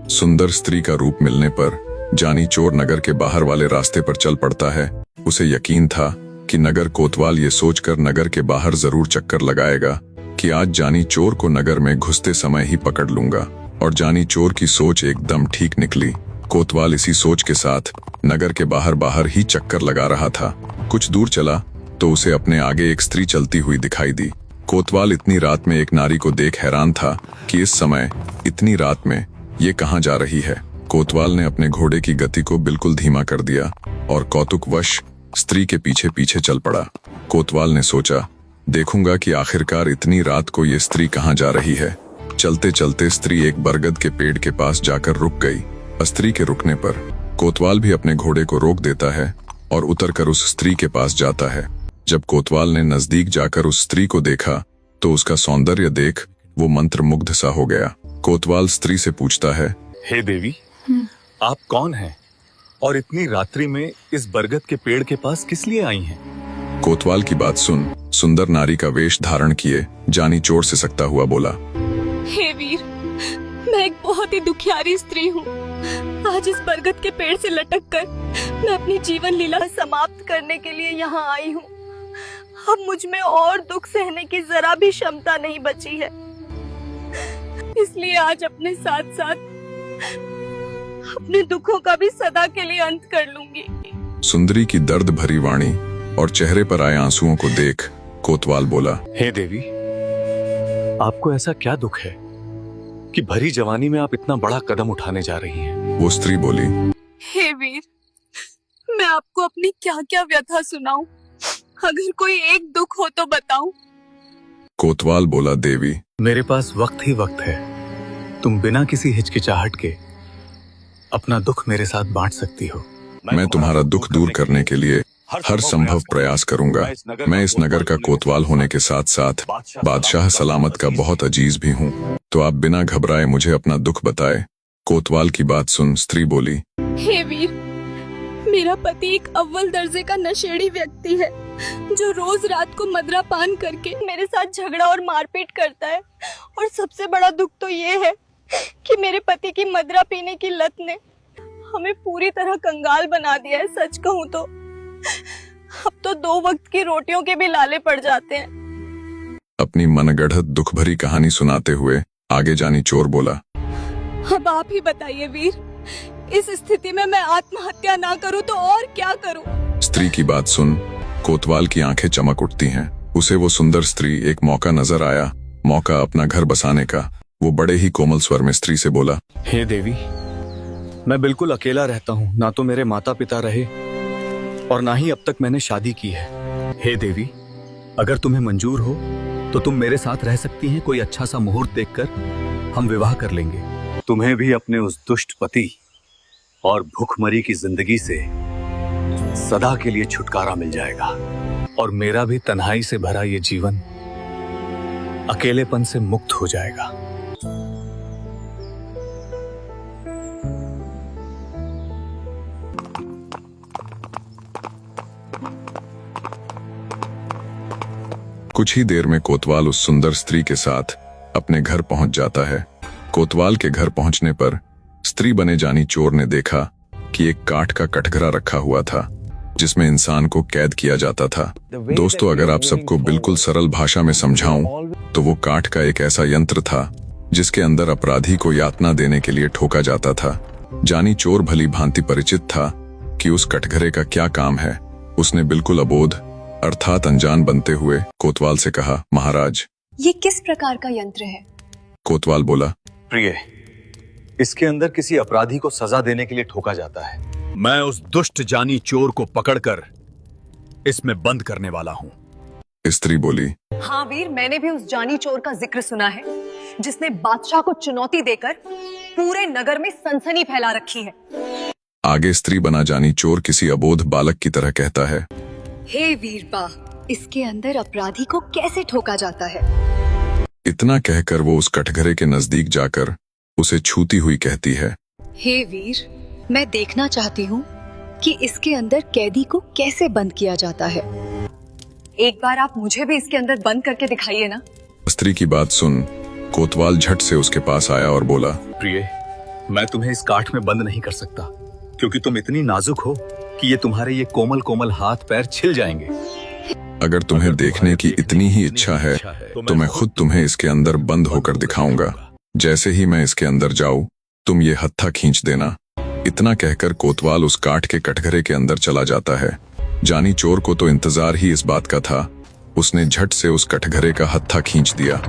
सुंदर स्त्री का रूप मिलने पर जानी चोर नगर के बाहर वाले रास्ते पर चल पड़ता है। उसे यकीन था कि नगर कोतवाल ये सोचकर नगर के बाहर जरूर चक्कर लगाएगा कि आज जानी चोर को नगर में घुसते समय ही पकड़ लूंगा। और जानी चोर की सोच एकदम ठीक निकली। कोतवाल इसी सोच के साथ नगर के बाहर ही चक्कर लगा रहा था। कुछ दूर चला तो उसे अपने आगे एक स्त्री चलती हुई दिखाई दी। कोतवाल इतनी रात में एक नारी को देख हैरान था कि इस समय इतनी रात में ये कहाँ जा रही है। कोतवाल ने अपने घोड़े की गति को बिल्कुल धीमा कर दिया और कौतुकवश स्त्री के पीछे पीछे चल पड़ा। कोतवाल ने सोचा, देखूंगा कि आखिरकार इतनी रात को ये स्त्री कहाँ जा रही है। चलते चलते स्त्री एक बरगद के पेड़ के पास जाकर रुक गई। स्त्री के रुकने पर कोतवाल भी अपने घोड़े को रोक देता है और उतरकर उस स्त्री के पास जाता है। जब कोतवाल ने नजदीक जाकर उस स्त्री को देखा तो उसका सौंदर्य देख वो मंत्रमुग्ध सा हो गया। कोतवाल स्त्री से पूछता है, हे देवी, आप कौन हैं और इतनी रात्रि में इस बरगद के पेड़ के पास किस लिए आई हैं? कोतवाल की बात सुन सुंदर नारी का वेश धारण किए जानी चोर से सकता हुआ बोला, हे वीर, मैं एक बहुत ही दुखियारी स्त्री हूँ। आज इस बरगद के पेड़ से लटक कर मैं अपनी जीवन लीला समाप्त करने के लिए यहाँ आई हूँ। अब मुझ में और दुख सहने की जरा भी क्षमता नहीं बची है, इसलिए आज अपने साथ साथ अपने दुखों का भी सदा के लिए अंत कर लूंगी। सुंदरी की दर्द भरी वाणी और चेहरे पर आए आंसुओं को देख कोतवाल बोला, हे देवी, आपको ऐसा क्या दुख है कि भरी जवानी में आप इतना बड़ा कदम उठाने जा रही हैं? वो स्त्री बोली, हे वीर, मैं आपको अपनी क्या क्या व्यथा सुनाऊं? अगर कोई एक दुख हो तो बताऊं। कोतवाल बोला, देवी, मेरे पास वक्त ही वक्त है। तुम बिना किसी हिचकिचाहट के अपना दुख मेरे साथ बांट सकती हो। मैं तुम्हारा दुख दूर करने के लिए हर संभव प्रयास करूंगा। मैं इस नगर का कोतवाल होने के साथ साथ बादशाह सलामत का बहुत अजीज भी हूँ। तो आप बिना घबराए मुझे अपना दुख बताए। कोतवाल की बात सुन स्त्री बोली, हे वीर, मेरा पति एक अव्वल दर्जे का नशेड़ी व्यक्ति है जो रोज रात को मदरा पान करके मेरे साथ झगड़ा और मारपीट करता है। और सबसे बड़ा दुख तो ये है कि मेरे पति की मदरा पीने की लत ने हमें पूरी तरह कंगाल बना दिया है। सच कहूँ तो अब तो 2 वक्त की रोटियों के भी लाले पड़ जाते हैं। अपनी मनगढ़ंत दुख भरी कहानी सुनाते हुए आगे जानी चोर बोला, अब आप ही बताइए वीर, इस स्थिति में मैं आत्महत्या ना करूं तो और क्या करूं? स्त्री की बात सुन कोतवाल की आंखें चमक उठती हैं। उसे वो सुंदर स्त्री एक मौका नजर आया, मौका अपना घर बसाने का। वो बड़े ही कोमल स्वर में स्त्री से बोला, हे देवी, मैं बिल्कुल अकेला रहता हूँ। ना तो मेरे माता पिता रहे और ना ही अब तक मैंने शादी की है। हे देवी, अगर तुम्हें मंजूर हो तो तुम मेरे साथ रह सकती हैं। कोई अच्छा सा मुहूर्त देखकर हम विवाह कर लेंगे। तुम्हें भी अपने उस दुष्ट पति और भूखमरी की जिंदगी से सदा के लिए छुटकारा मिल जाएगा और मेरा भी तन्हाई से भरा ये जीवन अकेलेपन से मुक्त हो जाएगा। कुछ ही देर में कोतवाल उस सुंदर स्त्री के साथ अपने घर पहुंच जाता है। कोतवाल के घर पहुंचने पर स्त्री बने जानी चोर ने देखा कि एक काठ का कटघरा रखा हुआ था जिसमें इंसान को कैद किया जाता था। दोस्तों, अगर आप सबको बिल्कुल सरल भाषा में समझाऊं तो वो काठ का एक ऐसा यंत्र था जिसके अंदर अपराधी को यातना देने के लिए ठोका जाता था। जानी चोर भली भांति परिचित था कि उस कटघरे का क्या काम है। उसने बिल्कुल अबोध अर्थात अनजान बनते हुए कोतवाल से कहा, महाराज, ये किस प्रकार का यंत्र है? कोतवाल बोला, प्रिय, इसके अंदर किसी अपराधी को सजा देने के लिए ठोका जाता है। मैं उस दुष्ट जानी चोर को पकड़कर इसमें बंद करने वाला हूँ। स्त्री बोली, हाँ वीर, मैंने भी उस जानी चोर का जिक्र सुना है जिसने बादशाह को चुनौती देकर पूरे नगर में सनसनी फैला रखी है। आगे स्त्री बना जानी चोर किसी अबोध बालक की तरह कहता है, हे वीरबा, इसके अंदर अपराधी को कैसे ठोका जाता है? इतना कहकर वो उस कटघरे के नजदीक जाकर उसे छूती हुई कहती है, हे वीर, मैं देखना चाहती हूँ कि इसके अंदर कैदी को कैसे बंद किया जाता है। एक बार आप मुझे भी इसके अंदर बंद करके दिखाइए ना। स्त्री की बात सुन कोतवाल झट से उसके पास आया और बोला, प्रिय, मैं तुम्हें इस काठ में बंद नहीं कर सकता, क्योंकि तुम इतनी नाजुक हो कि ये तुम्हारे ये कोमल कोमल हाथ पैर छिल जाएंगे। अगर तुम्हें देखने की इतनी ही इच्छा है तो मैं खुद तुम्हें इसके अंदर बंद होकर दिखाऊंगा। जैसे ही मैं इसके अंदर जाऊं तुम ये हत्था खींच देना। इतना कहकर कोतवाल उस काठ के कटघरे के अंदर चला जाता है। जानी चोर को तो इंतजार ही इस बात का था। उसने झट से उस कटघरे का हत्था खींच दिया।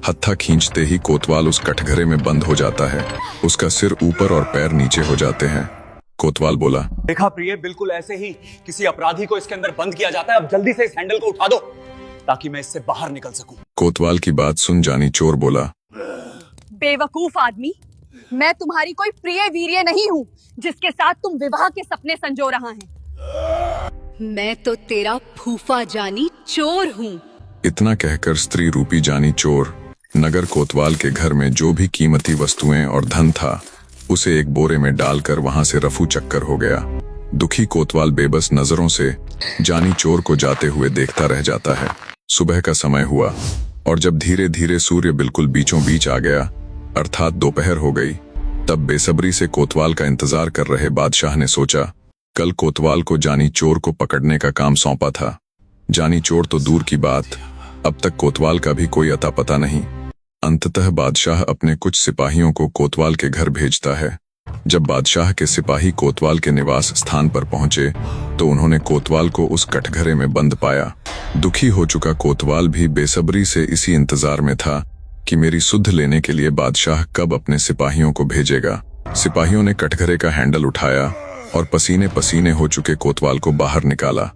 हत्था खींचते ही कोतवाल उस कटघरे में बंद हो जाता है। उसका सिर ऊपर और पैर नीचे हो जाते हैं। कोतवाल बोला, देखा प्रिय, बिल्कुल ऐसे ही किसी अपराधी को इसके अंदर बंद किया जाता है। अब जल्दी से इस हैंडल को उठा दो ताकि मैं इससे बाहर निकल सकूं। कोतवाल की बात सुन जानी चोर बोला, बेवकूफ आदमी, मैं तुम्हारी कोई प्रिय वीर्य नहीं हूँ जिसके साथ तुम विवाह के सपने संजो रहा है। मैं तो तेरा फूफा जानी चोर हूँ। इतना कहकर स्त्री रूपी जानी चोर नगर कोतवाल के घर में जो भी कीमती वस्तुएं और धन था उसे एक बोरे में डालकर वहां से रफू चक्कर हो गया। दुखी कोतवाल बेबस नजरों से जानी चोर को जाते हुए देखता रह जाता है। सुबह का समय हुआ और जब धीरे धीरे सूर्य बिल्कुल बीचों बीच आ गया, अर्थात दोपहर हो गई, तब बेसब्री से कोतवाल का इंतजार कर रहे बादशाह ने सोचा, कल कोतवाल को जानी चोर को पकड़ने का काम सौंपा था। जानी चोर तो दूर की बात, अब तक कोतवाल का भी कोई अता पता नहीं। अंततः बादशाह अपने कुछ सिपाहियों को कोतवाल के घर भेजता है। जब बादशाह के सिपाही कोतवाल के निवास स्थान पर पहुंचे तो उन्होंने कोतवाल को उस कटघरे में बंद पाया। दुखी हो चुका कोतवाल भी बेसब्री से इसी इंतजार में था कि मेरी सुध लेने के लिए बादशाह कब अपने सिपाहियों को भेजेगा। सिपाहियों ने कटघरे का हैंडल उठाया और पसीने पसीने हो चुके कोतवाल को बाहर निकाला।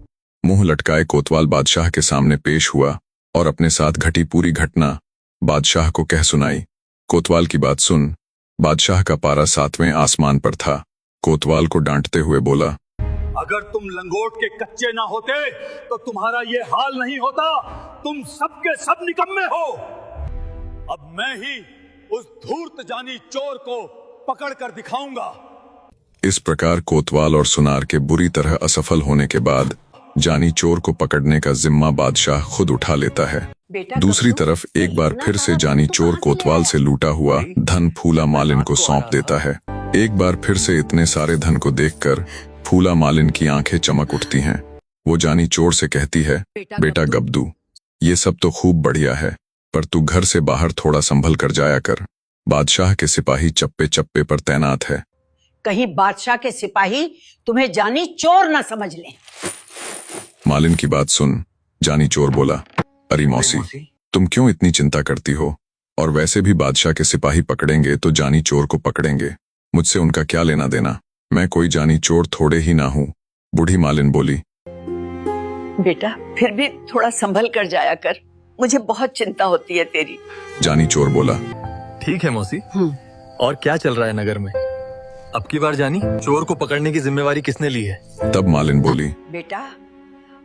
मुंह लटकाए कोतवाल बादशाह के सामने पेश हुआ और अपने साथ घटी पूरी घटना बादशाह को कह सुनाई। कोतवाल की बात सुन बादशाह का पारा 7वें आसमान पर था। कोतवाल को डांटते हुए बोला, अगर तुम लंगोट के कच्चे ना होते तो तुम्हारा ये हाल नहीं होता। तुम सबके सब निकम्मे हो। अब मैं ही उस धूर्त जानी चोर को पकड़ कर दिखाऊंगा। इस प्रकार कोतवाल और सुनार के बुरी तरह असफल होने के बाद जानी चोर को पकड़ने का जिम्मा बादशाह खुद उठा लेता है। दूसरी तरफ एक बार फिर से जानी चोर कोतवाल से लूटा हुआ धन फूला मालिन को सौंप देता है। एक बार फिर से इतने सारे धन को देखकर फूला मालिन की आंखें चमक उठती हैं। वो जानी चोर से कहती है, बेटा गब्दू, ये सब तो खूब बढ़िया है, पर तू घर से बाहर थोड़ा संभल कर जाया कर। बादशाह के सिपाही चप्पे चप्पे पर तैनात है। कहीं बादशाह के सिपाही तुम्हें जानी चोर न समझ लें। मालिन की बात सुन जानी चोर बोला, अरे मौसी, तुम क्यों इतनी चिंता करती हो? और वैसे भी बादशाह के सिपाही पकड़ेंगे तो जानी चोर को पकड़ेंगे, मुझसे उनका क्या लेना देना? मैं कोई जानी चोर थोड़े ही ना हूँ। बूढ़ी मालिन बोली, बेटा फिर भी थोड़ा संभल कर जाया कर, मुझे बहुत चिंता होती है तेरी। जानी चोर बोला, ठीक है मौसी। और क्या चल रहा है नगर में? अब की बार जानी चोर को पकड़ने की जिम्मेवारी किसने ली है? तब मालिन बोली, बेटा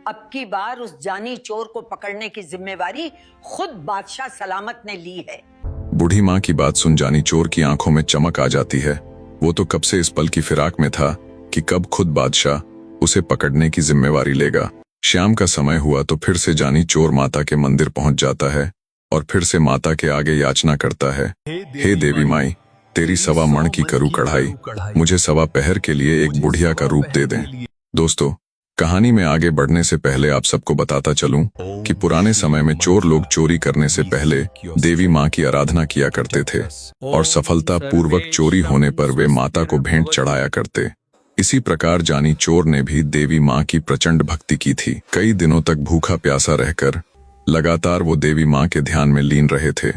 अब की बार उस जानी चोर को पकड़ने की जिम्मेवारी खुद बादशाह सलामत ने ली है। बूढ़ी माँ की बात सुन जानी चोर की आंखों में चमक आ जाती है। वो तो कब से इस पल की फिराक में था कि कब खुद बादशाह उसे पकड़ने की जिम्मेवारी लेगा। शाम का समय हुआ तो फिर से जानी चोर माता के मंदिर पहुंच जाता है और फिर से माता के आगे याचना करता है, हे देवी माई, तेरी 1.25 मण की करू कढ़ाई, मुझे 1.25 पहर के लिए एक बुढ़िया का रूप दे दें। दोस्तों, कहानी में आगे बढ़ने से पहले आप सबको बताता चलूं कि पुराने समय में चोर लोग चोरी करने से पहले देवी माँ की आराधना किया करते थे और सफलता पूर्वक चोरी होने पर वे माता को भेंट चढ़ाया करते। इसी प्रकार जानी चोर ने भी देवी माँ की प्रचंड भक्ति की थी। कई दिनों तक भूखा प्यासा रहकर लगातार वो देवी माँ के ध्यान में लीन रहे थे।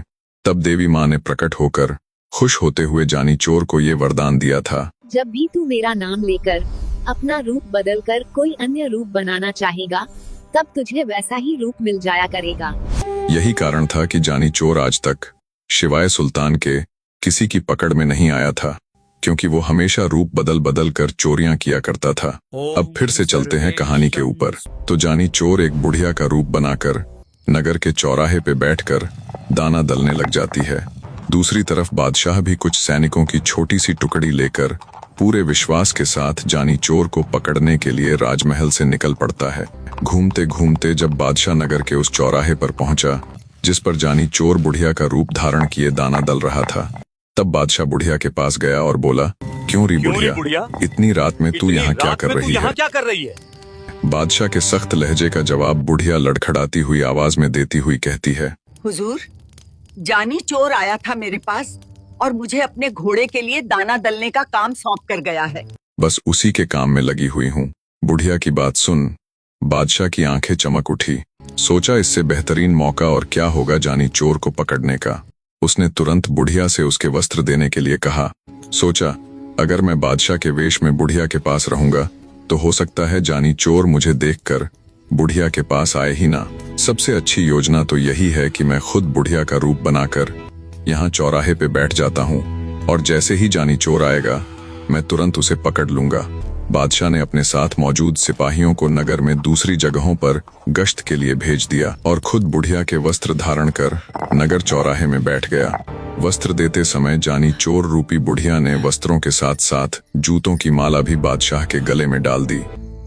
तब देवी माँ ने प्रकट होकर खुश होते हुए जानी चोर को ये वरदान दिया था, जब भी तू मेरा नाम लेकर अपना रूप बदलकर कोई अन्य रूप बनाना चाहेगा, तब तुझे वैसा ही रूप मिल जाया करेगा। यही कारण था कि जानी चोर आज तक शिवाय सुल्तान के किसी की पकड़ में नहीं आया था, क्योंकि वो हमेशा रूप बदल बदल कर चोरियां किया करता था। अब फिर से चलते हैं कहानी के ऊपर। तो जानी चोर एक बुढ़िया का रूप बनाकर नगर के चौराहे पे बैठकर दाना दलने लग जाती है। दूसरी तरफ बादशाह भी कुछ सैनिकों की छोटी सी टुकड़ी लेकर पूरे विश्वास के साथ जानी चोर को पकड़ने के लिए राजमहल से निकल पड़ता है। घूमते घूमते जब बादशाह नगर के उस चौराहे पर पहुंचा जिस पर जानी चोर बुढ़िया का रूप धारण किए दाना दल रहा था, तब बादशाह बुढ़िया के पास गया और बोला, क्यों री बुढ़िया, इतनी रात में तू यहाँ क्या कर रही है? क्या कर रही है? बादशाह के सख्त लहजे का जवाब बुढ़िया लड़खड़ाती हुई आवाज में देती हुई कहती है, हुजूर, जानी चोर आया था मेरे पास और मुझे अपने घोड़े के लिए दाना दलने का काम सौंप कर गया है। बस उसी के काम में लगी हुई हूँ। बुढ़िया की बात सुन बादशाह की आंखें चमक उठी। सोचा इससे बेहतरीन मौका और क्या होगा जानी चोर को पकड़ने का। उसने तुरंत बुढ़िया से उसके वस्त्र देने के लिए कहा। सोचा अगर मैं बादशाह के वेश में बुढ़िया के पास रहूंगा तो हो सकता है जानी चोर मुझे देखकर बुढ़िया के पास आए ही ना। सबसे अच्छी योजना तो यही है कि मैं खुद बुढ़िया का रूप बनाकर यहाँ चौराहे पे बैठ जाता हूँ और जैसे ही जानी चोर आएगा मैं तुरंत उसे पकड़ लूंगा। बादशाह ने अपने साथ मौजूद सिपाहियों को नगर में दूसरी जगहों पर गश्त के लिए भेज दिया और खुद बुढ़िया के वस्त्र धारण कर नगर चौराहे में बैठ गया। वस्त्र देते समय जानी चोर रूपी बुढ़िया ने वस्त्रों के साथ साथ जूतों की माला भी बादशाह के गले में डाल दी।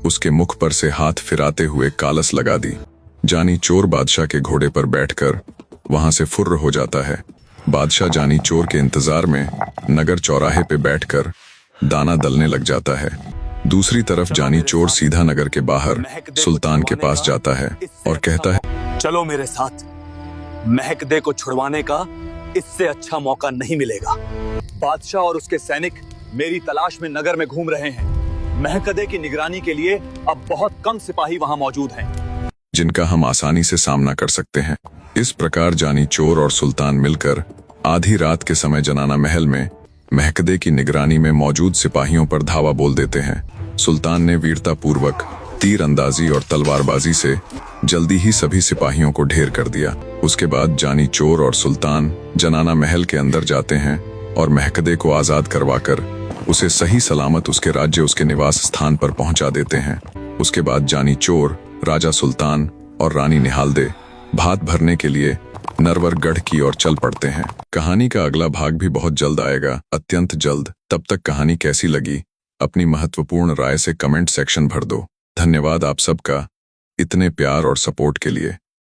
उसके मुख पर से हाथ फिराते हुए कालस लगा दी। जानी चोर बादशाह के घोड़े पर बैठकर वहां से फुर्र हो जाता है। बादशाह जानी चोर के इंतजार में नगर चौराहे पे बैठकर दाना दलने लग जाता है। दूसरी तरफ जानी चोर सीधा नगर के बाहर सुल्तान के पास जाता है और कहता है, चलो मेरे साथ, महकदे को छुड़वाने का इससे अच्छा मौका नहीं मिलेगा। बादशाह और उसके सैनिक मेरी तलाश में नगर में घूम रहे हैं। महकदे की निगरानी के लिए अब बहुत कम सिपाही वहां मौजूद हैं, जिनका हम आसानी से सामना कर सकते हैं। इस प्रकार जानी चोर और सुल्तान मिलकर आधी रात के समय जनाना महल में महकदे की निगरानी में मौजूद सिपाहियों पर धावा बोल देते हैं। सुल्तान ने वीरता पूर्वक तीर अंदाजी और तलवारबाजी से जल्दी ही सभी सिपाहियों को ढेर कर दिया। उसके बाद जानी चोर और सुल्तान जनाना महल के अंदर जाते हैं और महकदे को आजाद करवाकर उसे सही सलामत उसके राज्य उसके निवास स्थान पर पहुंचा देते हैं। उसके बाद जानी चोर, राजा सुल्तान और रानी निहालदे भात भरने के लिए नरवरगढ़ की ओर चल पड़ते हैं। कहानी का अगला भाग भी बहुत जल्द आएगा, अत्यंत जल्द। तब तक कहानी कैसी लगी अपनी महत्वपूर्ण राय से कमेंट सेक्शन भर दो। धन्यवाद आप सबका इतने प्यार और सपोर्ट के लिए।